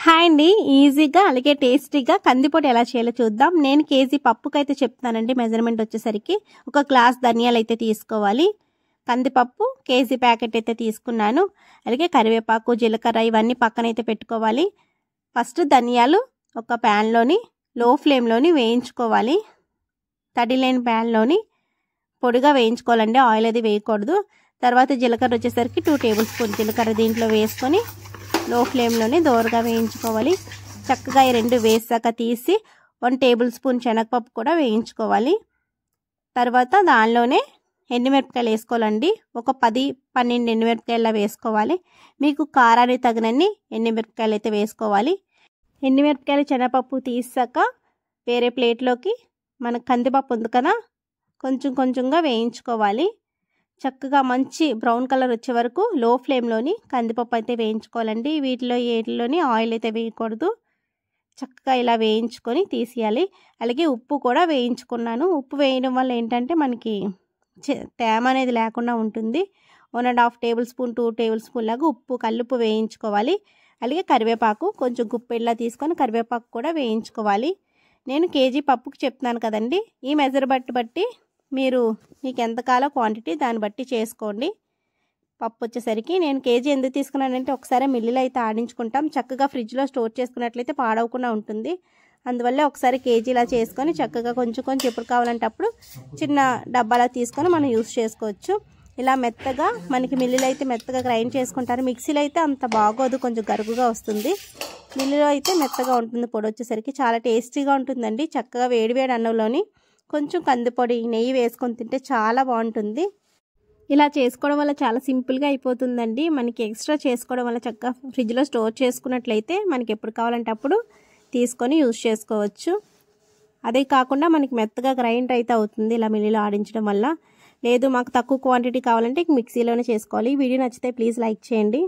Hi అండి, ఈజీగా అలాగే టేస్టీగా కందిపొడి ఎలా చేయాలో చూద్దాం. నేను కేజీ పప్పుకైతే చెప్తానండి. మెజర్మెంట్ వచ్చేసరికి ఒక గ్లాస్ ధనియాలు అయితే తీసుకోవాలి. కందిపప్పు కేజీ ప్యాకెట్ అయితే తీసుకున్నాను. అలాగే కరివేపాకు, జీలకర్ర ఇవన్నీ పక్కనైతే పెట్టుకోవాలి. ఫస్ట్ ధనియాలు ఒక ప్యాన్లోని లో ఫ్లేమ్లోని వేయించుకోవాలి. తడి లేని ప్యాన్లోని పొడిగా వేయించుకోవాలండి, ఆయిల్ అది వేయకూడదు. తర్వాత జీలకర్ర వచ్చేసరికి 2 టేబుల్ స్పూన్ జీలకర్ర దీంట్లో వేసుకొని లో ఫ్లేమ్లోనే దోరగా వేయించుకోవాలి. చక్కగా ఈ రెండు వేసాక తీసి 1 టేబుల్ స్పూన్ శనగపప్పు కూడా వేయించుకోవాలి. తర్వాత దానిలోనే ఎండుమిరపకాయలు వేసుకోవాలండి. ఒక 10-12 ఎండుమిరపకాయలు వేసుకోవాలి. మీకు కారానికి తగినన్ని ఎండుమిరపకాయలు అయితే వేసుకోవాలి. ఎండుమిరపకాయలు శనగపప్పు తీసాక వేరే ప్లేట్లోకి మన కందిపప్పు ఉంది కదా, కొంచెం కొంచెంగా వేయించుకోవాలి. చక్కగా మంచి బ్రౌన్ కలర్ వచ్చే వరకు లో ఫ్లేమ్లోని కందిపప్పు అయితే వేయించుకోవాలండి. వీటిలోని ఆయిల్ అయితే వేయకూడదు. చక్కగా ఇలా వేయించుకొని తీసేయాలి. అలాగే ఉప్పు కూడా వేయించుకున్నాను. ఉప్పు వేయడం వల్ల ఏంటంటే మనకి తేమ అనేది లేకుండా ఉంటుంది. 1.5 టేబుల్ స్పూన్ 2 టేబుల్ స్పూన్ లాగా ఉప్పు కల్లుప్పు వేయించుకోవాలి. అలాగే కరివేపాకు కొంచెం గుప్పెళ్ళ తీసుకొని కరివేపాకు కూడా వేయించుకోవాలి. నేను కేజీ పప్పుకి చెప్తున్నాను కదండి. ఈ మెజర్ బట్టి మీకు ఎంత కాలో క్వాంటిటీ దాన్ని బట్టి చేసుకోండి. పప్పు వచ్చేసరికి నేను కేజీ ఎందుకు తీసుకున్నానంటే ఒకసారి మిల్లులో అయితే ఆడించుకుంటాం. చక్కగా ఫ్రిడ్జ్లో స్టోర్ చేసుకున్నట్లయితే పాడవకుండా ఉంటుంది. అందువల్ల ఒకసారి కేజీలా చేసుకొని చక్కగా కొంచెం కొంచెం ఎప్పుడు కావాలంటే అప్పుడు చిన్న డబ్బాలా తీసుకొని మనం యూస్ చేసుకోవచ్చు. ఇలా మెత్తగా మనకి మిల్లులో అయితే మెత్తగా గ్రైండ్ చేసుకుంటారు. మిక్సీలో అయితే అంత బాగోదు, కొంచెం గరుగుగా వస్తుంది. మిల్లులో అయితే మెత్తగా ఉంటుంది. పొడి వచ్చేసరికి చాలా టేస్టీగా ఉంటుందండి. చక్కగా వేడివేడి అన్నంలోని కొంచెం కందిపొడి నెయ్యి వేసుకొని తింటే చాలా బాగుంటుంది. ఇలా చేసుకోవడం వల్ల చాలా సింపుల్గా అయిపోతుందండి. మనకి ఎక్స్ట్రా చేసుకోవడం వల్ల చక్కగా ఫ్రిడ్జ్లో స్టోర్ చేసుకున్నట్లయితే మనకి ఎప్పుడు కావాలంటే అప్పుడు తీసుకొని యూజ్ చేసుకోవచ్చు. అదే కాకుండా మనకి మెత్తగా గ్రైండ్ అయితే అవుతుంది ఇలా మిల్లులో ఆడించడం వల్ల. లేదు మాకు తక్కువ క్వాంటిటీ కావాలంటే మిక్సీలోనే చేసుకోవాలి. వీడియో నచ్చితే ప్లీజ్ లైక్ చేయండి.